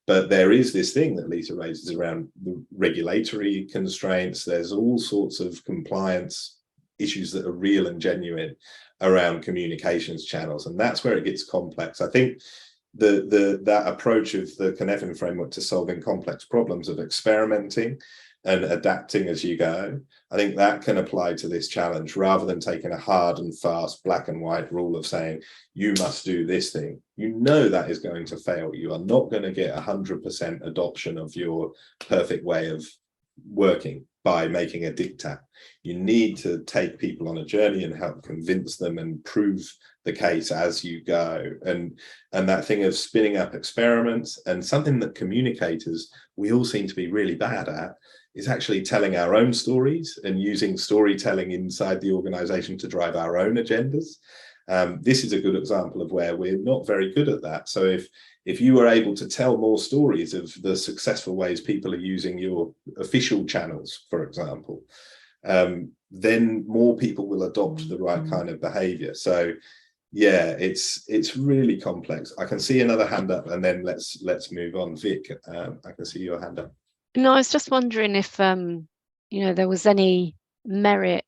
But there is this thing that Lisa raises around the regulatory constraints. There's all sorts of compliance issues that are real and genuine around communications channels. And that's where it gets complex. I think that approach of the Connect framework to solving complex problems, of experimenting and adapting as you go, I think that can apply to this challenge, rather than taking a hard and fast black and white rule of saying you must do this thing. You know that is going to fail. You are not going to get 100% adoption of your perfect way of working by making a diktat. You need to take people on a journey and help convince them and prove the case as you go. And that thing of spinning up experiments, and something that communicators, we all seem to be really bad at, is actually telling our own stories and using storytelling inside the organization to drive our own agendas. This is a good example of where we're not very good at that. So if you were able to tell more stories of the successful ways people are using your official channels, for example, then more people will adopt the right kind of behavior. So yeah, it's really complex. I can see another hand up, and then let's move on. Vic, I can see your hand up. No, I was just wondering if there was any merit,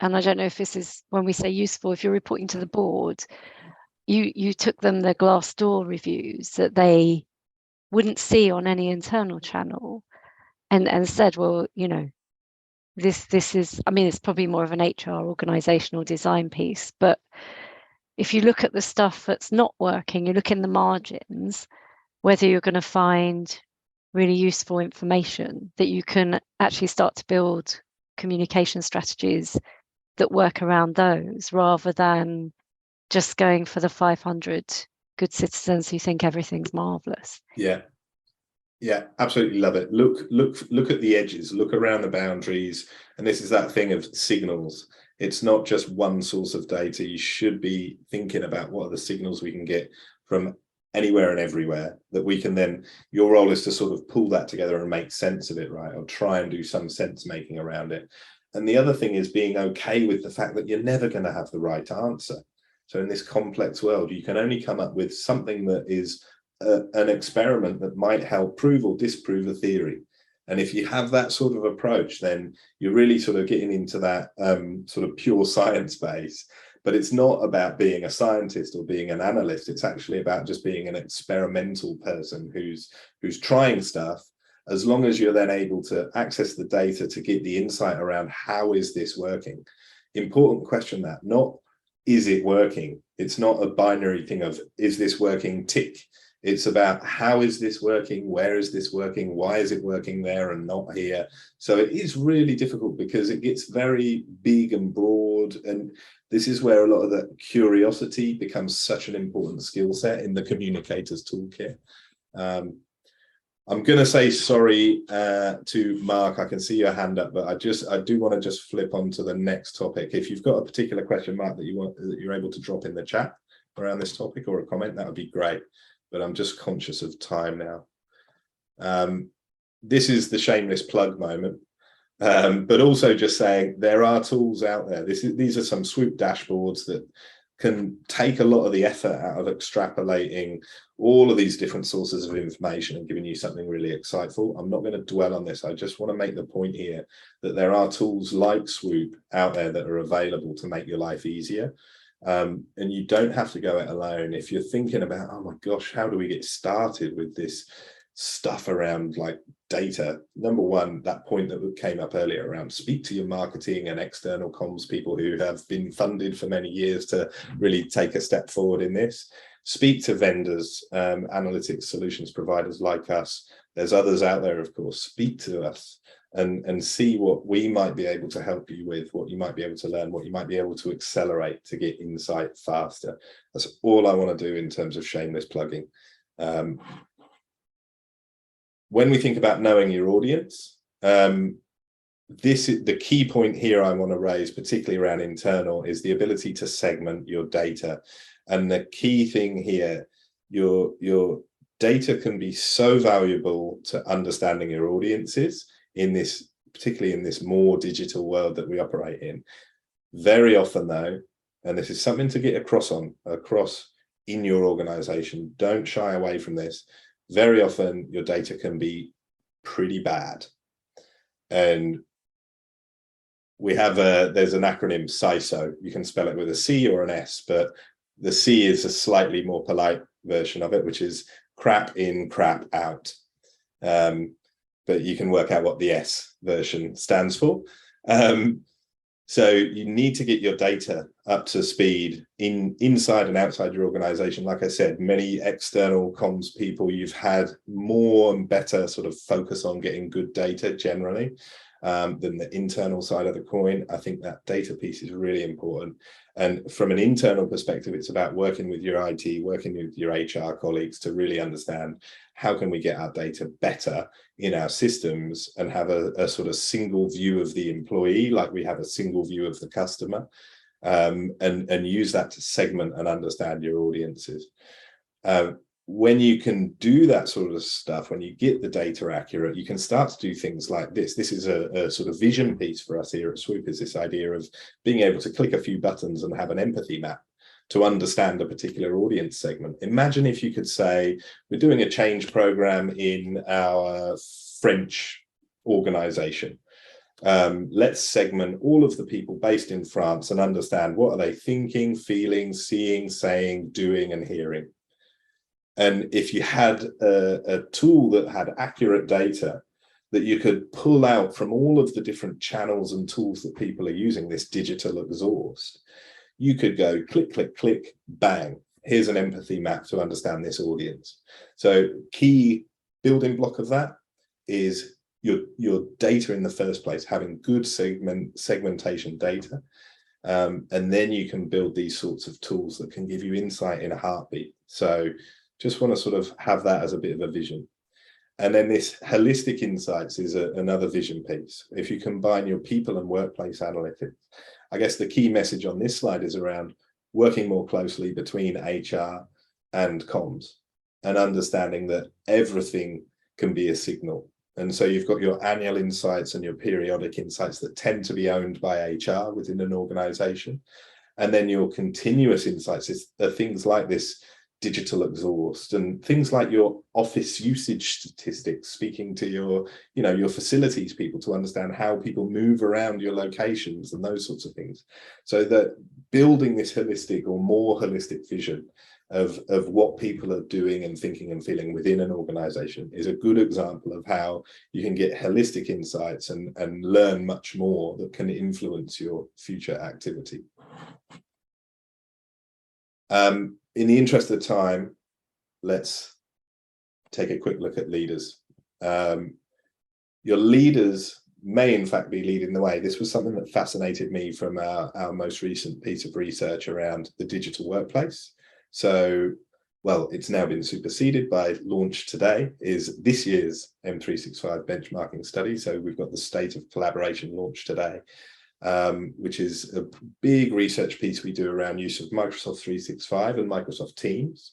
and I don't know if this is, when we say useful, if you're reporting to the board, you took them the Glassdoor reviews that they wouldn't see on any internal channel, and said, well, this is, I mean, it's probably more of an HR organizational design piece, but if you look at the stuff that's not working, you look in the margins, whether you're going to find really useful information that you can actually start to build communication strategies that work around those, rather than just going for the 500 good citizens who think everything's marvelous. Yeah, absolutely love it. Look at the edges, look around the boundaries. And this is that thing of signals. It's not just one source of data. You should be thinking about what are the signals we can get from anywhere and everywhere that we can then, your role is to sort of pull that together and make sense of it, right? Or try and do some sense making around it. And the other thing is being okay with the fact that you're never going to have the right answer. So in this complex world, you can only come up with something that is an experiment that might help prove or disprove a theory. And if you have that sort of approach, then you're really sort of getting into that sort of pure science base. But it's not about being a scientist or being an analyst. It's actually about just being an experimental person who's trying stuff, as long as you're then able to access the data to get the insight around how is this working. Important question, that, not is it working? It's not a binary thing of is this working, tick. It's about how is this working, where is this working, why is it working there and not here? So it is really difficult because it gets very big and broad, and this is where a lot of the curiosity becomes such an important skill set in the communicator's toolkit. I'm going to say sorry to Mark. I can see your hand up, but I do want to just flip on to the next topic. If you've got a particular question, Mark, that you're able to drop in the chat around this topic or a comment, that would be great. But I'm just conscious of time now. This is the shameless plug moment, but also just saying there are tools out there. These are some Swoop dashboards that can take a lot of the effort out of extrapolating all of these different sources of information and giving you something really insightful. I'm not going to dwell on this. I just want to make the point here that there are tools like Swoop out there that are available to make your life easier. And you don't have to go it alone. If you're thinking about, oh my gosh, how do we get started with this stuff around like data? Number one, that point that came up earlier around speak to your marketing and external comms people who have been funded for many years to really take a step forward in this. Speak to vendors, analytics solutions providers like us. There's others out there, of course. Speak to us and see what we might be able to help you with, what you might be able to learn, what you might be able to accelerate to get insight faster. That's all I want to do in terms of shameless plugging. When we think about knowing your audience, this is the key point here I want to raise, particularly around internal, is the ability to segment your data. And the key thing here, your data can be so valuable to understanding your audiences in this, particularly in this more digital world that we operate in. Very often though, and this is something to get across in your organization, don't shy away from this. Very often your data can be pretty bad. And we have there's an acronym CISO. You can spell it with a C or an S, but the C is a slightly more polite version of it, which is crap in, crap out. But you can work out what the S version stands for. So you need to get your data up to speed inside and outside your organization. Like I said, many external comms people, you've had more and better sort of focus on getting good data generally than the internal side of the coin. I think that data piece is really important. And from an internal perspective, it's about working with your IT, working with your HR colleagues to really understand how can we get our data better in our systems and have a sort of single view of the employee, like we have a single view of the customer. and use that to segment and understand your audiences. When you can do that sort of stuff, when you get the data accurate, you can start to do things like this. This is a sort of vision piece for us here at Swoop, is this idea of being able to click a few buttons and have an empathy map to understand a particular audience segment. Imagine if you could say, we're doing a change program in our French organization. Let's segment all of the people based in France and understand what are they thinking, feeling, seeing, saying, doing, and hearing. And if you had a tool that had accurate data that you could pull out from all of the different channels and tools that people are using, this digital exhaust, you could go click, click, click, bang, here's an empathy map to understand this audience. So key building block of that is your data in the first place, having good segmentation data. And then you can build these sorts of tools that can give you insight in a heartbeat. So just want to sort of have that as a bit of a vision. And then this holistic insights is another vision piece. If you combine your people and workplace analytics, I guess the key message on this slide is around working more closely between HR and comms and understanding that everything can be a signal. And so you've got your annual insights and your periodic insights that tend to be owned by HR within an organization. And then your continuous insights are things like this digital exhaust and things like your office usage statistics, speaking to your facilities people to understand how people move around your locations and those sorts of things. So that building this holistic or more holistic vision of what people are doing and thinking and feeling within an organization is a good example of how you can get holistic insights and learn much more that can influence your future activity. In the interest of time, let's take a quick look at leaders. Your leaders may in fact be leading the way. This was something that fascinated me from our most recent piece of research around the digital workplace. So, well, it's now been superseded by launch today, is this year's M365 benchmarking study. So we've got the State of Collaboration launch today. Which is a big research piece we do around use of Microsoft 365 and Microsoft Teams.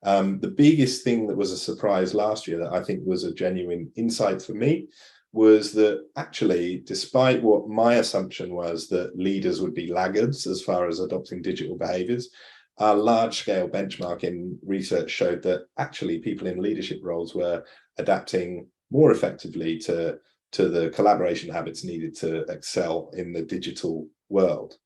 The biggest thing that was a surprise last year that I think was a genuine insight for me was that actually, despite what my assumption was that leaders would be laggards as far as adopting digital behaviors, our large-scale benchmarking research showed that actually people in leadership roles were adapting more effectively to the collaboration habits needed to excel in the digital world.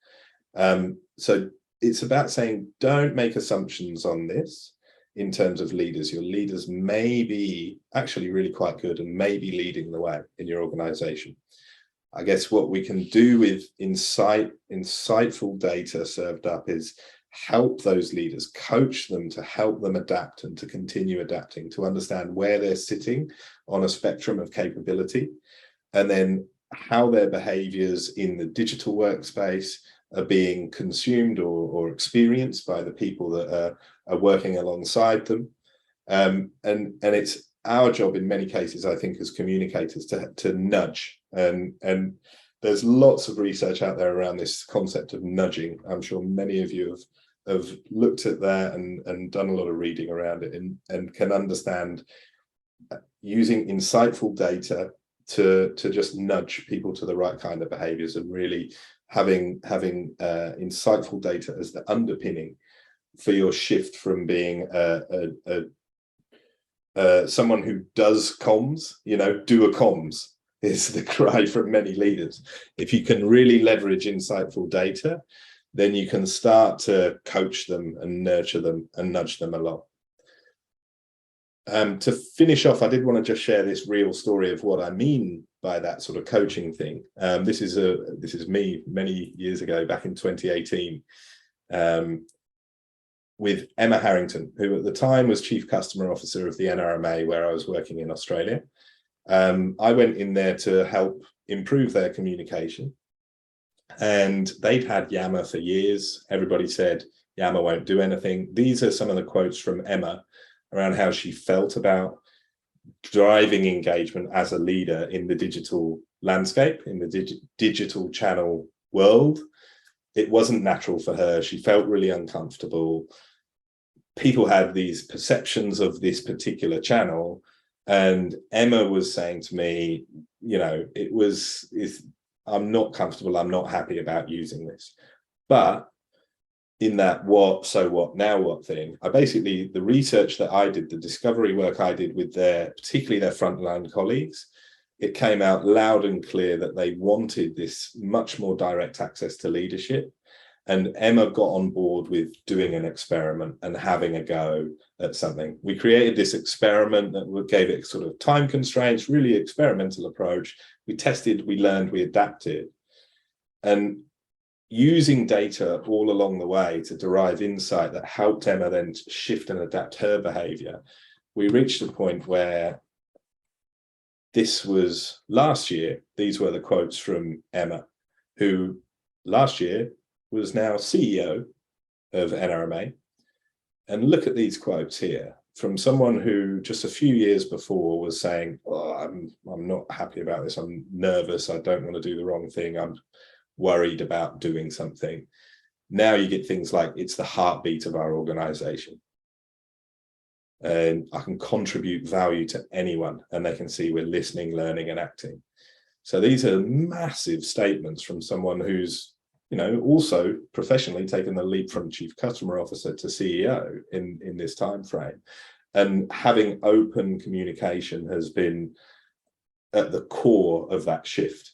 So it's about saying, don't make assumptions on this in terms of leaders. Your leaders may be actually really quite good and may be leading the way in your organization. I guess what we can do with insightful data served up is help those leaders, coach them to help them adapt and to continue adapting, to understand where they're sitting on a spectrum of capability, and then how their behaviors in the digital workspace are being consumed or experienced by the people that are working alongside them. And it's our job in many cases, I think, as communicators to nudge. And there's lots of research out there around this concept of nudging. I'm sure many of you have looked at that and done a lot of reading around it and can understand using insightful data to just nudge people to the right kind of behaviors, and really having insightful data as the underpinning for your shift from being someone who does comms, do a comms is the cry from many leaders. If you can really leverage insightful data, then you can start to coach them and nurture them and nudge them along. To finish off, I did want to just share this real story of what I mean by that sort of coaching thing. This is me many years ago, back in 2018, with Emma Harrington, who at the time was Chief Customer Officer of the NRMA, where I was working in Australia. I went in there to help improve their communication. And they'd had Yammer for years. Everybody said, Yammer won't do anything. These are some of the quotes from Emma around how she felt about driving engagement as a leader in the digital landscape, in the digital channel world. it wasn't natural for her. She felt really uncomfortable. People had these perceptions of this particular channel, and Emma was saying to me, you know, I'm not comfortable, I'm not happy about using this. But in that what, so what, now what thing, the research that I did, the discovery work I did with particularly their frontline colleagues, it came out loud and clear that they wanted this much more direct access to leadership. And Emma got on board with doing an experiment and having a go at something. We created this experiment that gave it sort of time constraints, really experimental approach. We tested, we learned, we adapted. And using data all along the way to derive insight that helped Emma then shift and adapt her behavior, we reached a point where this was last year. These were the quotes from Emma, who last year was now CEO of NRMA. And look at these quotes here from someone who just a few years before was saying, oh, I'm not happy about this. I'm nervous. I don't want to do the wrong thing. I'm worried about doing something. Now you get things like, it's the heartbeat of our organization. And I can contribute value to anyone, and they can see we're listening, learning, and acting. So these are massive statements from someone who's, you know, also professionally taken the leap from chief customer officer to CEO in this time frame. And having open communication has been at the core of that shift.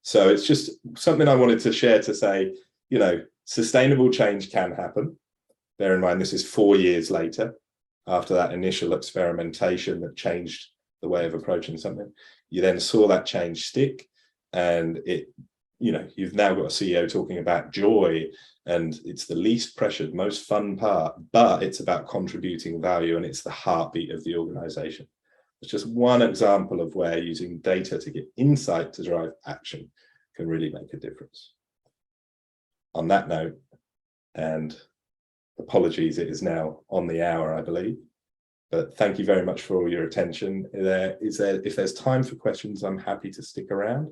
So it's just something I wanted to share to say, you know, sustainable change can happen. Bear in mind, this is 4 years later, after that initial experimentation that changed the way of approaching something. You then saw that change stick, and it, you know, you've now got a CEO talking about joy, and it's the least pressured, most fun part, but it's about contributing value, and it's the heartbeat of the organization. It's just one example of where using data to get insight to drive action can really make a difference. On that note, and apologies, it is now on the hour, I believe, but thank you very much for all your attention. If there's time for questions, I'm happy to stick around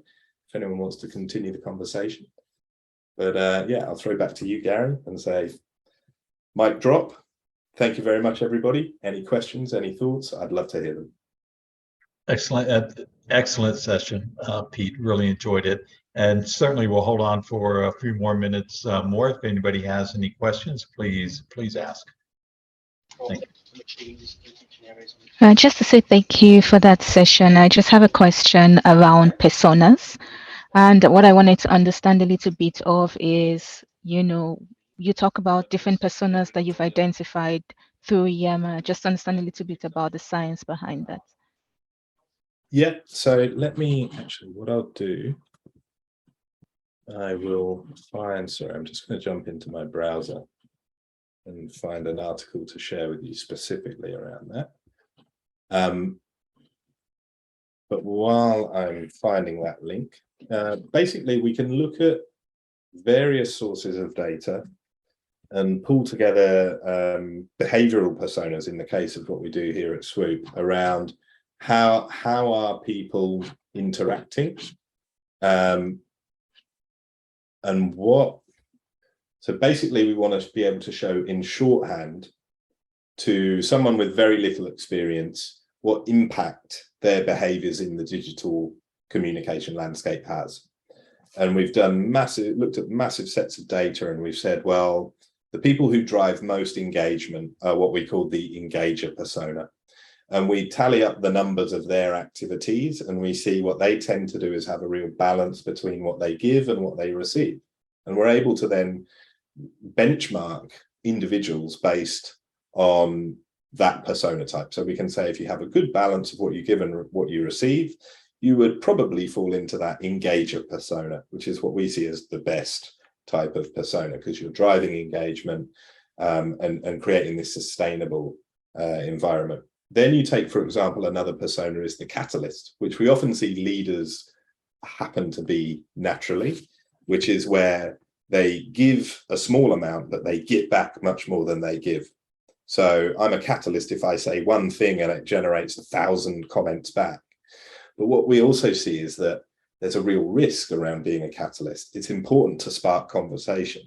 if anyone wants to continue the conversation. But yeah, I'll throw back to you, Gary, and say, mic drop. Thank you very much, everybody. Any questions, any thoughts? I'd love to hear them. Excellent session, Pete. Really enjoyed it. And certainly we'll hold on for a few more minutes more. If anybody has any questions, please ask. Thank you. Just to say thank you for that session, I just have a question around personas. And what I wanted to understand a little bit of is, you know, you talk about different personas that you've identified through IAMA. Just understand a little bit about the science behind that. Yeah, so let me actually, what I'll do, I will find, sorry, I'm just going to jump into my browser and find an article to share with you specifically around that. But while I'm finding that link, basically we can look at various sources of data and pull together behavioral personas in the case of what we do here at Swoop around how are people interacting, and what. So basically we want to be able to show in shorthand to someone with very little experience what impact their behaviors in the digital communication landscape has. And we've done looked at massive sets of data, and we've said, well, the people who drive most engagement are what we call the engager persona. And we tally up the numbers of their activities, and we see what they tend to do is have a real balance between what they give and what they receive. And we're able to then benchmark individuals based on that persona type. So we can say, if you have a good balance of what you give and what you receive, you would probably fall into that engager persona, which is what we see as the best type of persona, because you're driving engagement and creating this sustainable environment. Then you take, for example, another persona is the catalyst, which we often see leaders happen to be naturally, which is where they give a small amount, but they get back much more than they give. So I'm a catalyst if I say one thing and it generates 1,000 comments back. But what we also see is that there's a real risk around being a catalyst. It's important to spark conversation.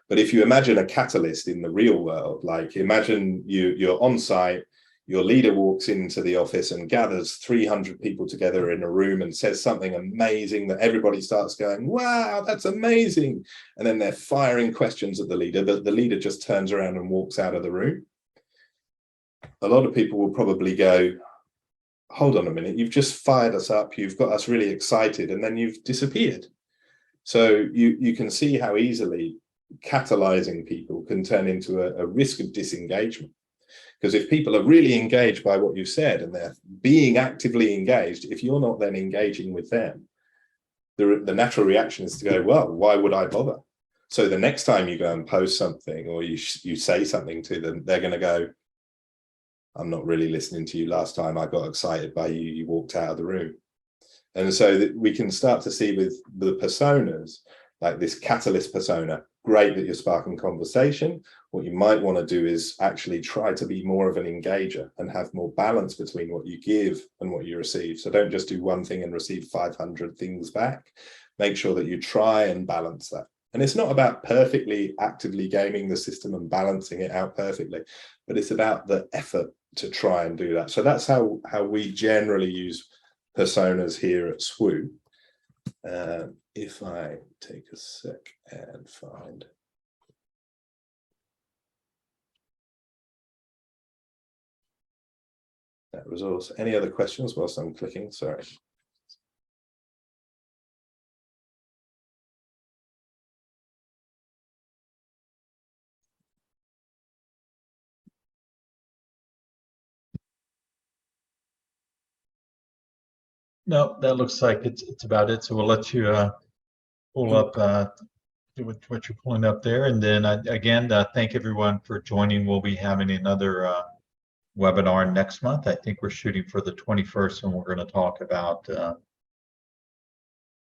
But if you imagine a catalyst in the real world, like imagine you're on site, your leader walks into the office and gathers 300 people together in a room and says something amazing that everybody starts going, wow, that's amazing. And then they're firing questions at the leader, but the leader just turns around and walks out of the room. A lot of people will probably go, hold on a minute, you've just fired us up, you've got us really excited, and then you've disappeared. So you can see how easily catalyzing people can turn into a risk of disengagement. Because if people are really engaged by what you said and they're being actively engaged, if you're not then engaging with them, the natural reaction is to go, well, why would I bother? So the next time you go and post something or you say something to them, they're going to go, I'm not really listening to you. Last time I got excited by you, you walked out of the room. And so that we can start to see with the personas, like this catalyst persona, great that you're sparking conversation. What you might want to do is actually try to be more of an engager and have more balance between what you give and what you receive. So don't just do one thing and receive 500 things back. Make sure that you try and balance that. And it's not about perfectly actively gaming the system and balancing it out perfectly, but it's about the effort to try and do that. So that's how we generally use personas here at Swoop. If I take a sec and find that resource. Any other questions whilst I'm clicking? Sorry. No, that looks like it's about it. So we'll let you pull up what you're pulling up there, and then again, thank everyone for joining. We'll be having another webinar next month. I think we're shooting for the 21st, and we're going to talk about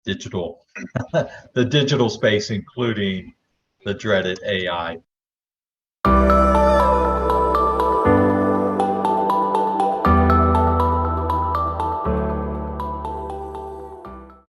digital, the digital space, including the dreaded AI.